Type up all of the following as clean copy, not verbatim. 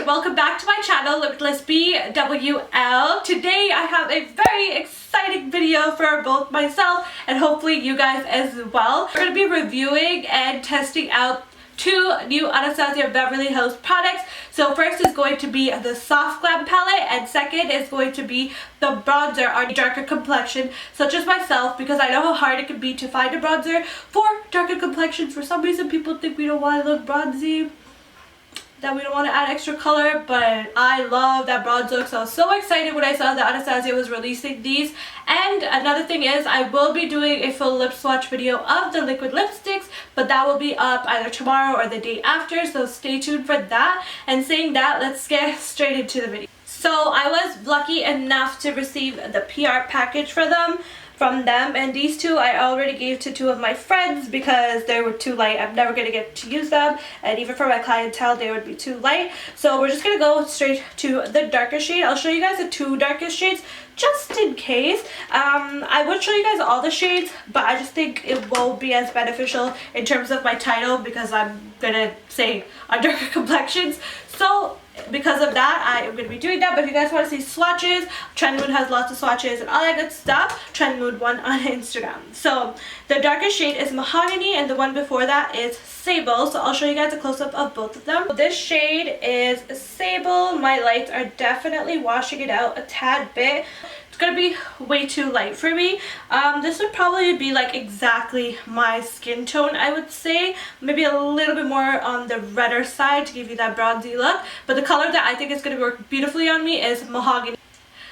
welcome back to my channel, Limitless BWL. Today I have a very exciting video for both myself and hopefully you guys as well. We're going to be reviewing and testing out two new Anastasia Beverly Hills products. So first is going to be the Soft Glam palette and second is going to be the bronzer on darker complexion such as myself, because I know how hard it can be to find a bronzer for darker complexions. For some reason people think we don't want to look bronzy, that we don't want to add extra color, but I love that bronze look, so I was so excited when I saw that Anastasia was releasing these. And another thing is I will be doing a full lip swatch video of the liquid lipsticks, but that will be up either tomorrow or the day after, so stay tuned for that. And saying that, let's get straight into the video. So I was lucky enough to receive the PR package from them, and these two I already gave to two of my friends because they were too light. I'm never going to get to use them, and even for my clientele they would be too light. So we're just going to go straight to the darkest shade. I'll show you guys the two darkest shades just in case. I would show you guys all the shades, but I just think it won't be as beneficial in terms of my title because I'm going to say on darker complexions. So because of that, I am going to be doing that. But if you guys want to see swatches, Trendmood has lots of swatches and all that good stuff. Trendmood1 on Instagram. So the darkest shade is Mahogany and the one before that is Sable. So I'll show you guys a close-up of both of them. This shade is Sable. My lights are definitely washing it out a tad bit. It's gonna be way too light for me. This would probably be like exactly my skin tone, I would say. Maybe a little bit more on the redder side to give you that bronzy look. But the color that I think is gonna work beautifully on me is Mahogany.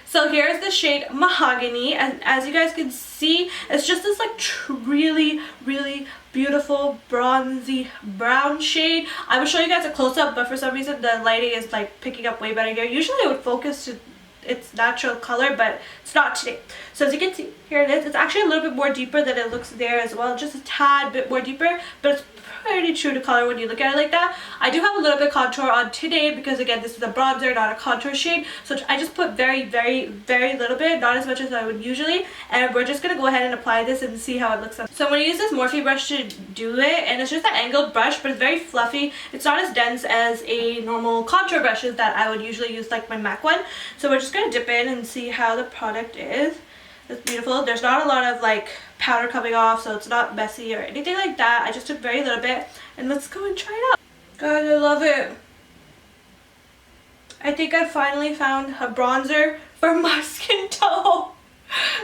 So here's the shade Mahogany, and as you guys can see, it's just this like really beautiful bronzy brown shade. I will show you guys a close-up, but for some reason the lighting is like picking up way better here. Usually it would focus to its natural color, but it's not today. So as you can see, here it is. It's actually a little bit more deeper than it looks there as well, just a tad bit more deeper, but it's pretty true to color when you look at it like that. I do have a little bit of contour on today because again this is a bronzer, not a contour shade, so I just put very little bit, not as much as I would usually, and we're just gonna go ahead and apply this and see how it looks. So I'm gonna use this Morphe brush to do it, and it's just an angled brush, but it's very fluffy. It's not as dense as a normal contour brushes that I would usually use, like my MAC one. So we're just gonna dip in and see how the product is. It's beautiful. There's not a lot of like powder coming off, so it's not messy or anything like that. I just took very little bit, and let's go and try it out. God, I love it. I think I finally found a bronzer for my skin tone.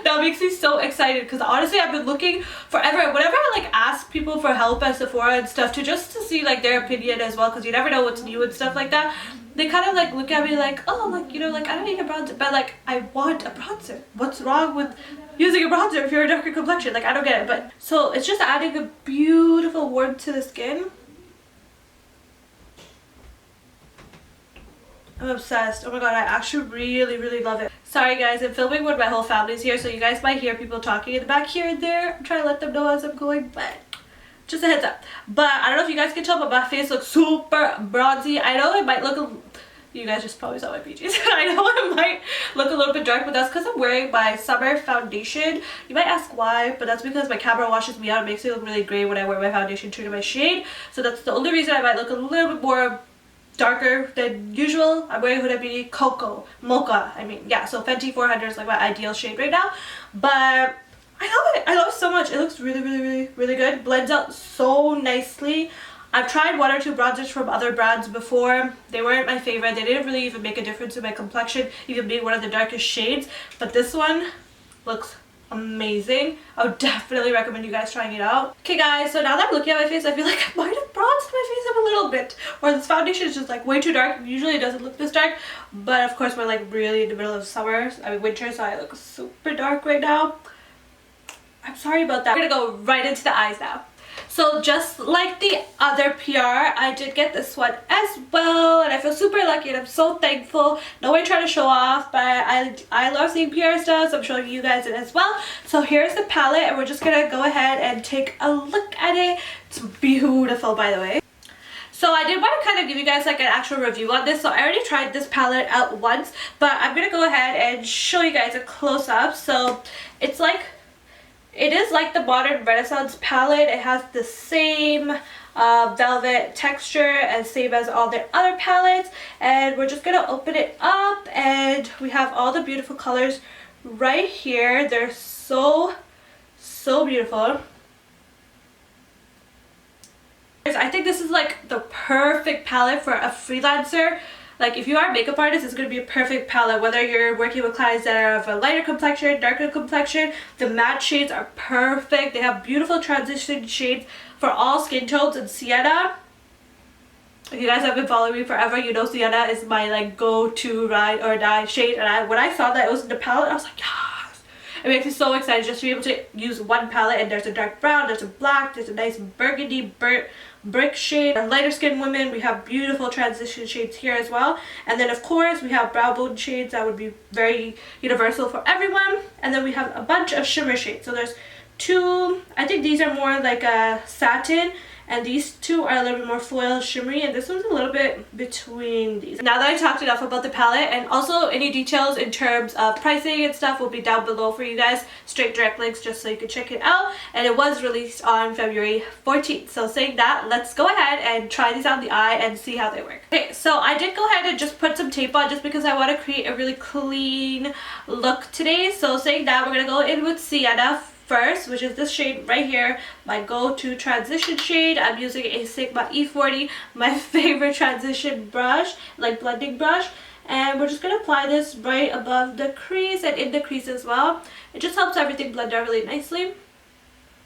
That makes me so excited because honestly I've been looking forever. Whenever I like ask people for help at Sephora and stuff, just to see like their opinion as well, because you never know what's new and stuff like that, they kind of like look at me like, oh, like, you know, like I don't need a bronzer, but like I want a bronzer. What's wrong with using a bronzer if you're a darker complexion? Like I don't get it. But so it's just adding a beautiful warmth to the skin. I'm obsessed. Oh my god, I actually really love it. Sorry guys, I'm filming when my whole family's here, so you guys might hear people talking in the back here and there. I'm trying to let them know as I'm going, but just a heads up. But I don't know if you guys can tell, but my face looks super bronzy. I know it might look you guys just probably saw my peaches. I know it might look a little bit dark, but that's because I'm wearing my summer foundation. You might ask why, but that's because my camera washes me out. It makes me look really gray when I wear my foundation true to my shade. So that's the only reason I might look a little bit more darker than usual. I'm wearing Huda Beauty Cocoa Mocha. I mean, yeah, so Fenty 400 is like my ideal shade right now. But I love it. I love it so much. It looks really good. Blends out so nicely. I've tried one or two bronzers from other brands before. They weren't my favorite. They didn't really even make a difference in my complexion, even being one of the darkest shades. But this one looks amazing. I would definitely recommend you guys trying it out. Okay guys, so now that I'm looking at my face, I feel like I might have bronzed my face up a little bit, or this foundation is just like way too dark. Usually it doesn't look this dark, but of course we're like really in the middle of summer, I mean winter, so I look super dark right now. I'm sorry about that. We're gonna go right into the eyes now. So just like the other PR, I did get this one as well, and I feel super lucky and I'm so thankful. No way trying to show off, but I love seeing PR stuff, so I'm showing you guys it as well. So here's the palette, and we're just gonna go ahead and take a look at it. It's beautiful, by the way. So I did want to kind of give you guys like an actual review on this. So I already tried this palette out once, but I'm gonna go ahead and show you guys a close-up. So it's like, it is like the Modern Renaissance palette. It has the same velvet texture, and same as all their other palettes. And we're just gonna open it up, and we have all the beautiful colors right here. They're so beautiful. I think this is like the perfect palette for a freelancer. Like if you are a makeup artist, it's going to be a perfect palette. Whether you're working with clients that are of a lighter complexion, darker complexion, the matte shades are perfect. They have beautiful transition shades for all skin tones. And Sienna, if you guys have been following me forever, you know Sienna is my like go-to ride or die shade. And when I saw that it was in the palette, I was like, yes! It makes me so excited just to be able to use one palette. And there's a dark brown, there's a black, there's a nice burgundy, burnt brick shade. For lighter skinned women, we have beautiful transition shades here as well. And then of course we have brow bone shades that would be very universal for everyone. And then we have a bunch of shimmer shades. So there's two, I think these are more like a satin, and these two are a little bit more foil shimmery, and this one's a little bit between these. Now that I talked enough about the palette, and also any details in terms of pricing and stuff will be down below for you guys, straight direct links just so you can check it out. And it was released on February 14th. So saying that, let's go ahead and try these on the eye and see how they work. Okay, so I did go ahead and just put some tape on just because I want to create a really clean look today. So saying that, we're gonna go in with Sienna first, which is this shade right here, my go-to transition shade. I'm using a Sigma E40, my favorite transition brush, like blending brush. And we're just going to apply this right above the crease and in the crease as well. It just helps everything blend out really nicely.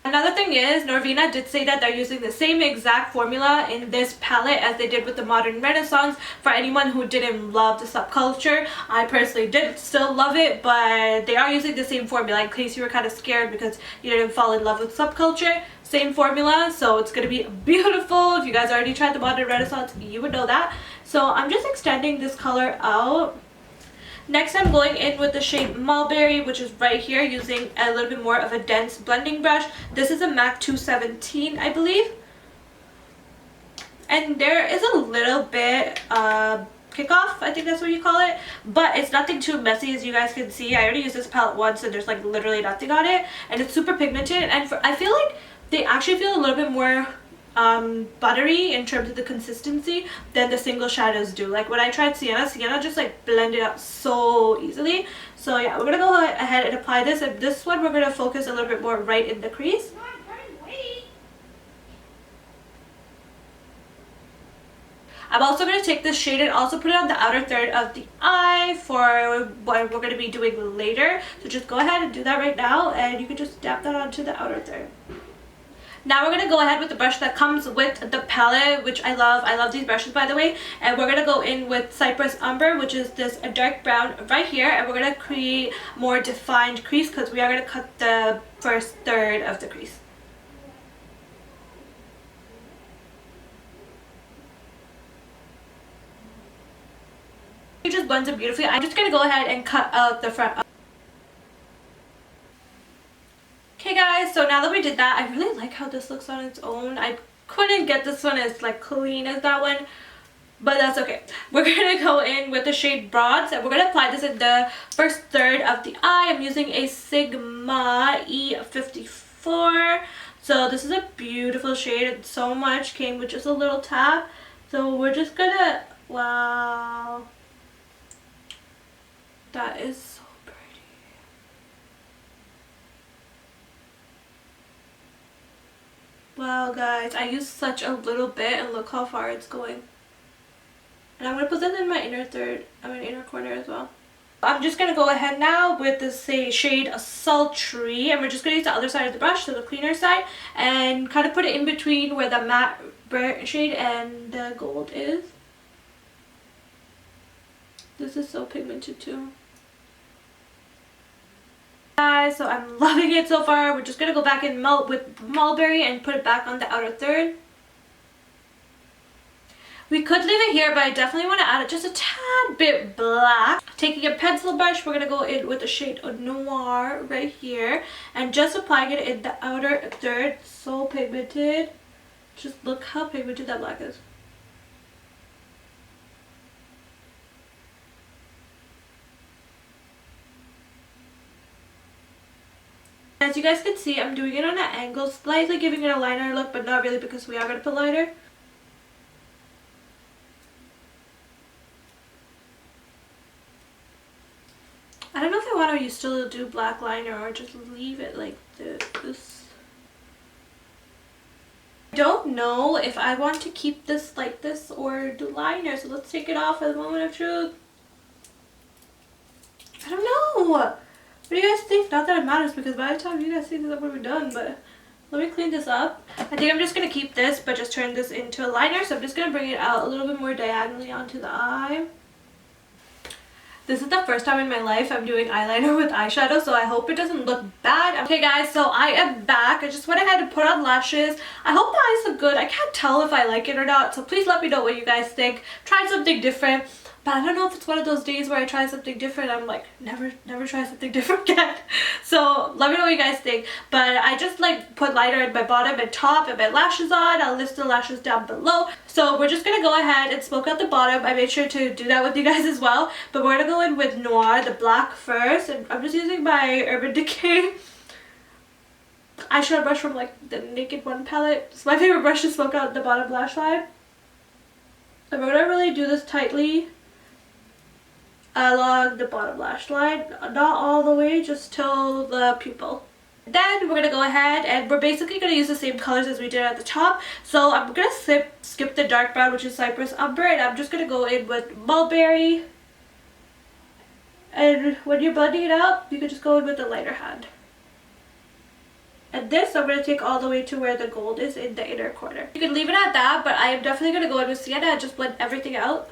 Another thing is, Norvina did say that they're using the same exact formula in this palette as they did with the Modern Renaissance. For anyone who didn't love the subculture, I personally did still love it, but they are using the same formula in case you were kind of scared because you didn't fall in love with subculture. Same formula, so it's going to be beautiful. If you guys already tried the Modern Renaissance, you would know that. So I'm just extending this color out. Next, I'm going in with the shade Mulberry, which is right here, using a little bit more of a dense blending brush. This is a MAC 217, I believe. And there is a little bit kickoff, I think that's what you call it, but it's nothing too messy, as you guys can see. I already used this palette once and there's like literally nothing on it, and it's super pigmented, and I feel like they actually feel a little bit more buttery in terms of the consistency than the single shadows do. Like when I tried Sienna just like blended out so easily. So yeah, we're gonna go ahead and apply this, and this one we're gonna focus a little bit more right in the crease. I'm also going to take this shade and also put it on the outer third of the eye for what we're going to be doing later. So just go ahead and do that right now, and you can just dab that onto the outer third. Now we're going to go ahead with the brush that comes with the palette, which I love. I love these brushes, by the way. And we're going to go in with Cypress Umber, which is this dark brown right here. And we're going to create more defined crease because we are going to cut the first third of the crease. It just blends it beautifully. I'm just going to go ahead and cut out the front. Okay guys, so now that we did that, I really like how this looks on its own. I couldn't get this one as like clean as that one, but that's okay. We're going to go in with the shade Bronze, and we're going to apply this in the first third of the eye. I'm using a Sigma E54. So this is a beautiful shade, and so much came with just a little tap. So we're just going to, wow. That is so pretty. Wow guys, I used such a little bit and look how far it's going. And I'm going to put that in my inner corner as well. I'm just going to go ahead now with the shade Sultry, and we're just going to use the other side of the brush, so the cleaner side, and kind of put it in between where the matte shade and the gold is. This is so pigmented too. Guys, so I'm loving it so far. We're just gonna go back and melt with Mulberry and put it back on the outer third. We could leave it here, but I definitely want to add it just a tad bit black. Taking a pencil brush, we're gonna go in with the shade Noir right here and just applying it in the outer third. So pigmented. Just look how pigmented that black is. As you guys can see, I'm doing it on an angle, slightly giving it a liner look, but not really because we are going to put liner. I don't know if I want to still do black liner or just leave it like this. I don't know if I want to keep this like this or do liner, so let's take it off at the moment of truth. I don't know. What do you guys think? Not that it matters, because by the time you guys see this, I'm going to be done, but let me clean this up. I think I'm just going to keep this, but just turn this into a liner, so I'm just going to bring it out a little bit more diagonally onto the eye. This is the first time in my life I'm doing eyeliner with eyeshadow, so I hope it doesn't look bad. Okay guys, so I am back. I just went ahead and put on lashes. I hope the eyes look good. I can't tell if I like it or not, so please let me know what you guys think. Try something different. But I don't know if it's one of those days where I try something different. I'm like, never try something different again. So let me know what you guys think. But I just like put liner in my bottom and top and my lashes on. I'll list the lashes down below. So we're just going to go ahead and smoke out the bottom. I made sure to do that with you guys as well. But we're going to go in with Noir, the black first. And I'm just using my Urban Decay eyeshadow brush from like the Naked One palette. It's my favorite brush to smoke out the bottom lash line. And we're going to really do this tightly along the bottom lash line, not all the way, just till the pupil. Then we're going to go ahead and we're basically going to use the same colors as we did at the top. So I'm going to skip the dark brown, which is Cypress Umber, and I'm just going to go in with Mulberry. And when you're blending it out, you can just go in with the lighter hand. And this I'm going to take all the way to where the gold is in the inner corner. You can leave it at that, but I am definitely going to go in with Sienna and just blend everything out.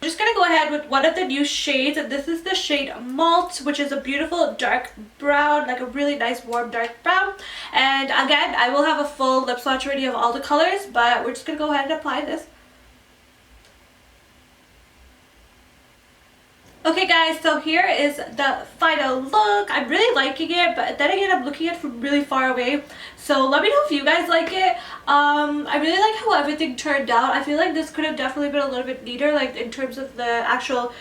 I'm just going to go ahead with one of the new shades, and this is the shade Mulch, which is a beautiful dark brown, like a really nice warm dark brown. And again, I will have a full lip swatch ready of all the colors, but we're just going to go ahead and apply this. Okay guys, so here is the final look. I'm really liking it, but then again I'm looking at it from really far away. So let me know if you guys like it. I really like how everything turned out. I feel like this could have definitely been a little bit neater, like in terms of the actual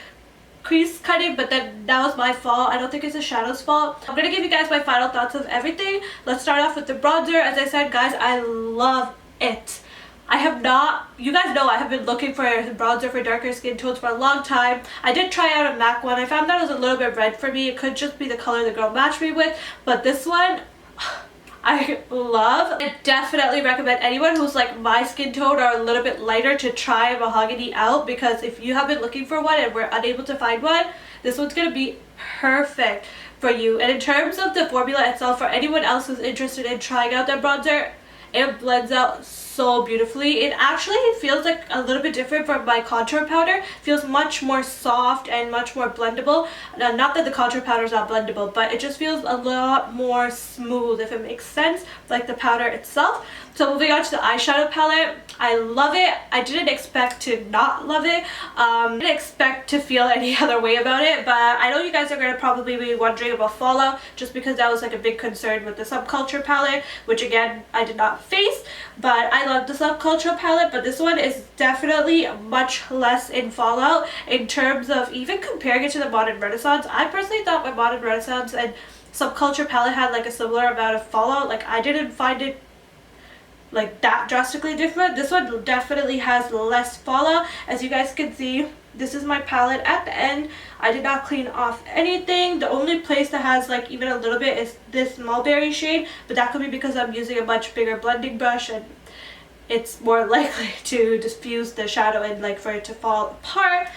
crease cutting, but then that was my fault. I don't think it's the shadow's fault. I'm gonna give you guys my final thoughts of everything. Let's start off with the bronzer. As I said guys, I love it. I have not, you guys know I have been looking for a bronzer for darker skin tones for a long time. I did try out a MAC one. I found that it was a little bit red for me. It could just be the color the girl matched me with, but this one I love. I definitely recommend anyone who's like my skin tone or a little bit lighter to try Mahogany out, because if you have been looking for one and we're unable to find one, this one's gonna be perfect for you. And in terms of the formula itself, for anyone else who's interested in trying out that bronzer, it blends out so beautifully. It actually feels like a little bit different from my contour powder. It feels much more soft and much more blendable. Now, not that the contour powder is not blendable, but it just feels a lot more smooth, if it makes sense, like the powder itself. So moving on to the eyeshadow palette, I love it. I didn't expect to not love it. I didn't expect to feel any other way about it, but I know you guys are going to probably be wondering about fallout, just because that was like a big concern with the Subculture palette, which again I did not face. But I love the Subculture palette, but this one is definitely much less in fallout in terms of even comparing it to the Modern Renaissance. I personally thought my Modern Renaissance and Subculture palette had like a similar amount of fallout. Like I didn't find it like that drastically different. This one definitely has less fallout. As you guys can see, this is my palette at the end. I did not clean off anything. The only place that has like even a little bit is this Mulberry shade, but that could be because I'm using a much bigger blending brush and it's more likely to diffuse the shadow and like for it to fall apart.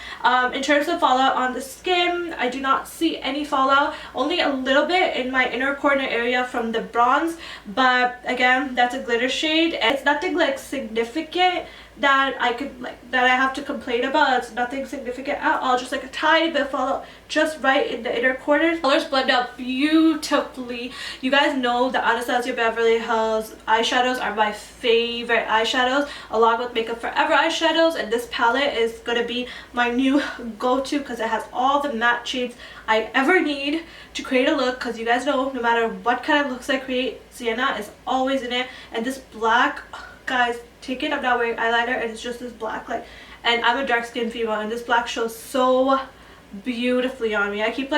In terms of fallout on the skin, I do not see any fallout, only a little bit in my inner corner area from the bronze, but again that's a glitter shade and it's nothing like significant that I could like that I have to complain about. It's nothing significant at all, just like a tiny bit of fallout just right in the inner corners. Colors blend out beautifully. You guys know the Anastasia Beverly Hills eyeshadows are my favorite eyeshadows, along with Makeup Forever eyeshadows, and this palette is gonna be my new go-to because it has all the matte shades I ever need to create a look, because you guys know no matter what kind of looks I create, Sienna is always in it. And this black, guys, take it, I'm not wearing eyeliner and it's just this black, like, and I'm a dark skinned female and this black shows so beautifully on me. I keep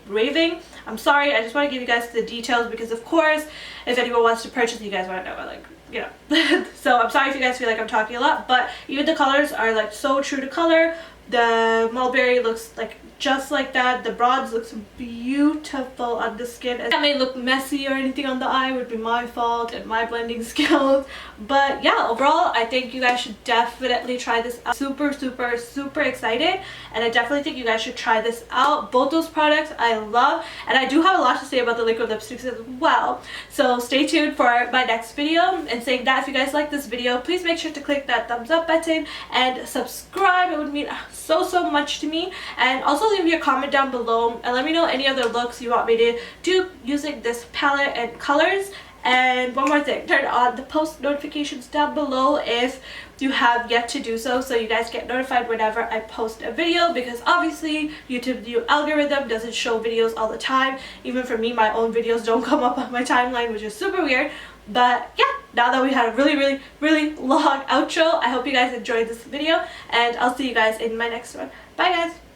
raving. I'm sorry, I just want to give you guys the details because of course if anyone wants to purchase, you guys want to know, like, you know. So I'm sorry if you guys feel like I'm talking a lot, but even the colors are like so true to color. The mulberry looks like just like that. The bronze looks beautiful on the skin. That may look messy or anything on the eye would be my fault and my blending skills, but yeah, overall I think you guys should definitely try this out. Super excited, and I definitely think you guys should try this out. Both those products I love, and I do have a lot to say about the liquid lipsticks as well, so stay tuned for my next video. And saying that, if you guys like this video, please make sure to click that thumbs up button and subscribe. It would mean so much to me. And also leave your comment down below and let me know any other looks you want me to do using this palette and colors. And one more thing, turn on the post notifications down below if you have yet to do so, so you guys get notified whenever I post a video, because obviously YouTube new algorithm doesn't show videos all the time. Even for me, my own videos don't come up on my timeline, which is super weird. But yeah, now that we had a really long outro, I hope you guys enjoyed this video, and I'll see you guys in my next one. Bye guys!